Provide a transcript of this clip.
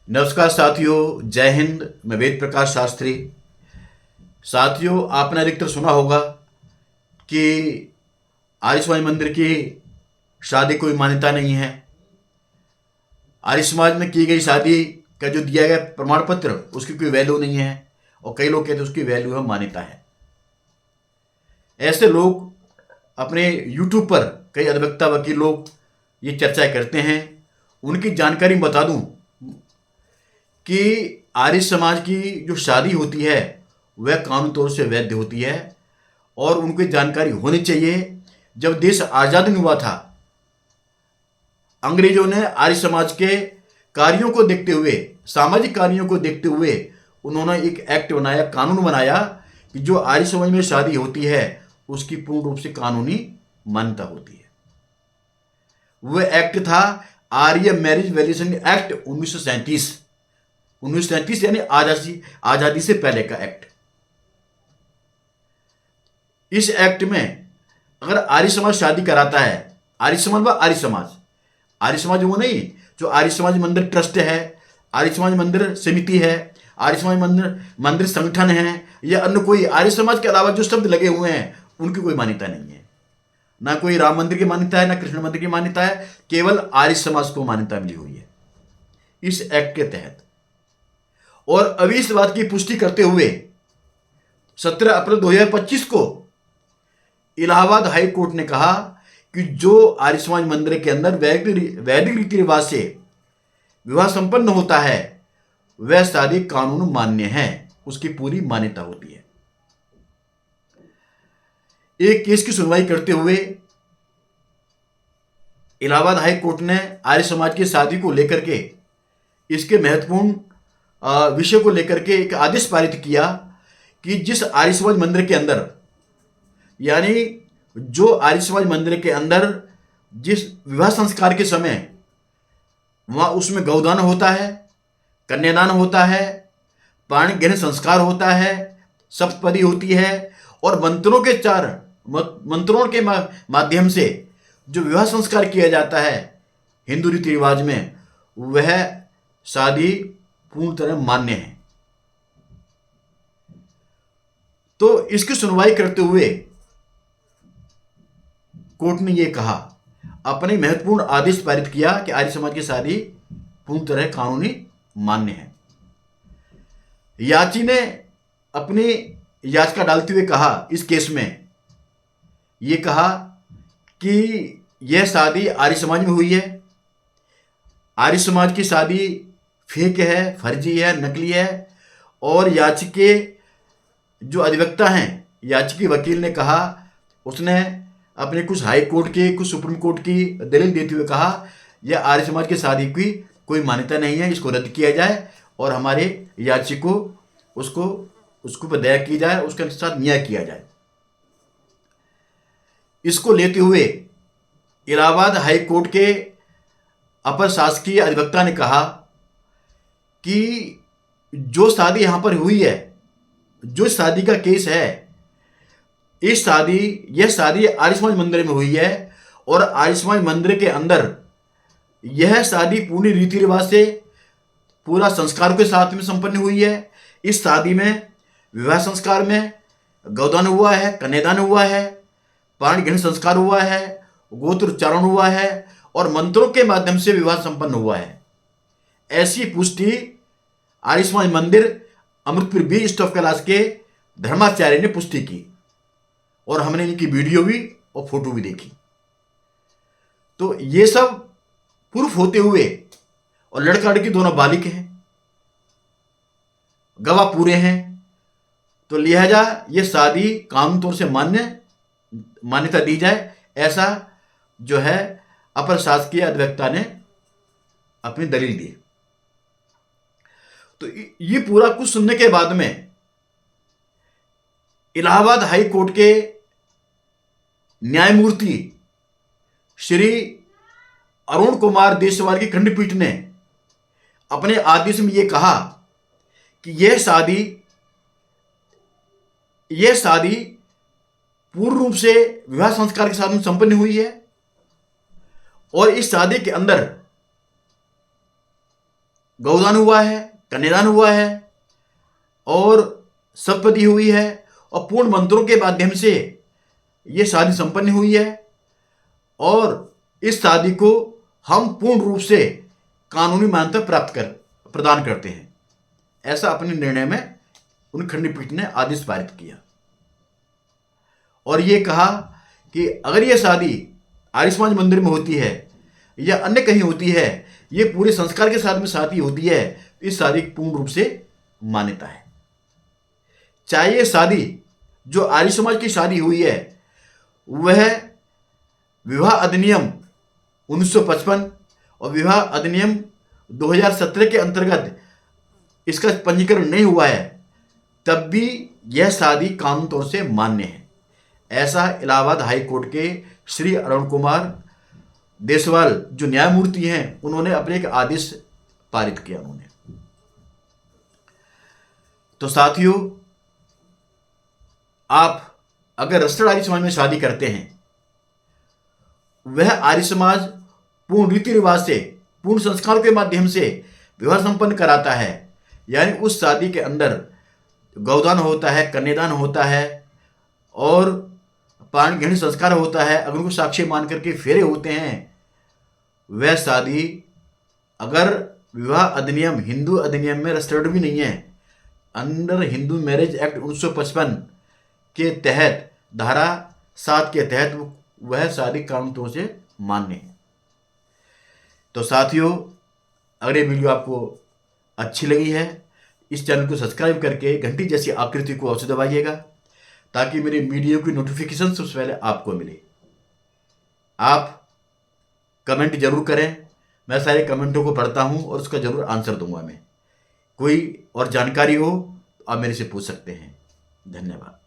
नमस्कार साथियों, जय हिंद। मैं वेद प्रकाश शास्त्री। साथियों, आपने अधिकतर सुना होगा कि आर्य समाज मंदिर की शादी कोई मान्यता नहीं है। आर्य समाज में की गई शादी का जो दिया गया प्रमाण पत्र, उसकी कोई वैल्यू नहीं है। और कई लोग कहते हैं उसकी वैल्यू है, मान्यता है। ऐसे लोग अपने यूट्यूब पर, कई अधिवक्ता वकील लोग ये चर्चा करते हैं। उनकी जानकारी बता दूं कि आर्य समाज की जो शादी होती है वह कानूनी तौर से वैध होती है और उनको जानकारी होनी चाहिए। जब देश आज़ाद नहीं हुआ था, अंग्रेजों ने आर्य समाज के कार्यों को देखते हुए, सामाजिक कार्यों को देखते हुए उन्होंने एक एक्ट बनाया, कानून बनाया कि जो आर्य समाज में शादी होती है उसकी पूर्ण रूप से कानूनी मान्यता होती है। वह एक्ट था आर्य मैरिज वैल्यूएशन एक्ट 1937। 1937 यानी आजादी से पहले का एक्ट। इस एक्ट में अगर आर्य समाज शादी कराता है, आर्य समाज व आर्य समाज, आर्य समाज वो नहीं जो आर्य समाज मंदिर ट्रस्ट है, आर्य समाज मंदिर समिति है, आर्य समाज मंदिर संगठन है, या अन्य कोई आर्य समाज के अलावा जो शब्द लगे हुए हैं उनकी कोई मान्यता नहीं है। ना कोई राम मंदिर की मान्यता है, ना कृष्ण मंदिर की मान्यता है। केवल आर्य समाज को मान्यता मिली हुई है इस एक्ट के तहत। और अभी इस बात की पुष्टि करते हुए 17 अप्रैल 2025 को इलाहाबाद हाई कोर्ट ने कहा कि जो आर्य समाज मंदिर के अंदर वैदिक रीति रिवाज से विवाह संपन्न होता है वह शादी कानून मान्य है, उसकी पूरी मान्यता होती है। एक केस की सुनवाई करते हुए इलाहाबाद हाई कोर्ट ने आर्य समाज की शादी को लेकर के, इसके महत्वपूर्ण विषय को लेकर के एक आदेश पारित किया कि जिस आर्य समाज मंदिर के अंदर, यानी जो आर्य समाज मंदिर के अंदर जिस विवाह संस्कार के समय वहां उसमें गौदान होता है, कन्यादान होता है, पाणी ग्रहण संस्कार होता है, सप्तपदी होती है और मंत्रों के माध्यम से जो विवाह संस्कार किया जाता है हिंदू रीति रिवाज में, वह शादी पूर्ण तरह मान्य है। तो इसकी सुनवाई करते हुए कोर्ट ने यह कहा, अपने महत्वपूर्ण आदेश पारित किया कि आर्य समाज की शादी पूर्ण तरह कानूनी मान्य है। याची ने अपनी याचिका डालते हुए कहा, इस केस में यह कहा कि यह शादी आर्य समाज में हुई है। आर्य समाज की शादी फेक है, फर्जी है, नकली है। और याची के जो अधिवक्ता हैं, याची के वकील ने कहा, उसने अपने कुछ हाई कोर्ट की, कुछ सुप्रीम कोर्ट की दलील देते हुए कहा यह आर्य समाज की शादी की कोई मान्यता नहीं है, इसको रद्द किया जाए और हमारे याची को उसको पर दया की जाए, उसके साथ न्याय किया जाए। इसको लेते हुए इलाहाबाद हाई कोर्ट के अपर शासकीय अधिवक्ता ने कहा कि जो शादी यहां पर हुई है, जो शादी का केस है, यह शादी आर्य समाज मंदिर में हुई है और आर्य समाज मंदिर के अंदर यह शादी पूरी रीति रिवाज से, पूरा संस्कार के साथ में संपन्न हुई है। इस शादी में विवाह संस्कार में गौदान हुआ है, कन्यादान हुआ है, पाणी ग्रहण संस्कार हुआ है, गोत्र उच्चारण हुआ है और मंत्रों के माध्यम से विवाह संपन्न हुआ है। ऐसी पुष्टि आर्य समाज मंदिर अमृतपुर बी स्टॉफ कैलाश के धर्माचार्य ने पुष्टि की और हमने इनकी वीडियो भी और फोटो भी देखी। तो ये सब प्रूफ होते हुए, और लड़का लड़की दोनों बालिक हैं, गवाह पूरे हैं, तो लिहाजा ये शादी कानूनी तौर से मान्यता दी जाए, ऐसा जो है अपर शासकीय अधिवक्ता ने अपनी दलील दी। तो ये पूरा कुछ सुनने के बाद में इलाहाबाद हाई कोर्ट के न्यायमूर्ति श्री अरुण कुमार देशवाल की खंडपीठ ने अपने आदेश में यह कहा कि यह शादी पूर्ण रूप से विवाह संस्कार के साथ में संपन्न हुई है और इस शादी के अंदर गौदान हुआ है, कन्यादान हुआ है और सप्तपदी हुई है और पूर्ण मंत्रों के माध्यम से ये शादी संपन्न हुई है और इस शादी को हम पूर्ण रूप से कानूनी मान्यता प्रदान करते हैं। ऐसा अपने निर्णय में उन खंडपीठ ने आदेश पारित किया और ये कहा कि अगर ये शादी आर्य समाज मंदिर में होती है या अन्य कहीं होती है, ये पूरे संस्कार के साथ में शादी होती है, तो इस शादी की पूर्ण रूप से मान्यता है। चाहे ये शादी जो आर्य समाज की शादी हुई है वह विवाह अधिनियम 1955 और विवाह अधिनियम 2017 के अंतर्गत इसका पंजीकरण नहीं हुआ है, तब भी यह शादी कानूनी तौर से मान्य है। ऐसा इलाहाबाद हाई कोर्ट के श्री अरुण कुमार देसवाल जो न्यायमूर्ति हैं, उन्होंने अपने एक आदेश पारित किया उन्होंने। तो साथियों, आप अगर रजिस्टर्ड आर्य समाज में शादी करते हैं, वह आर्य समाज पूर्ण रीति रिवाज से, पूर्ण संस्कारों के माध्यम से विवाह संपन्न कराता है। यानी उस शादी के अंदर गौदान होता है, कन्यादान होता है और पाणी ग्रहण संस्कार होता है। अगर उनको साक्षी मान करके फेरे होते हैं, वह शादी अगर विवाह अधिनियम हिंदू अधिनियम में रजिस्टर्ड भी नहीं है, अंडर हिंदू मैरिज एक्ट 1955 के तहत धारा 7 के तहत वह शादी कानूनी तौर से मान्य है। तो साथियों, अगर ये वीडियो आपको अच्छी लगी है, इस चैनल को सब्सक्राइब करके घंटी जैसी आकृति को अवश्य दबाइएगा ताकि मेरी वीडियो की नोटिफिकेशन सबसे पहले आपको मिले। आप कमेंट जरूर करें, मैं सारे कमेंटों को पढ़ता हूं और उसका जरूर आंसर दूंगा मैं। कोई और जानकारी हो तो आप मेरे से पूछ सकते हैं। धन्यवाद।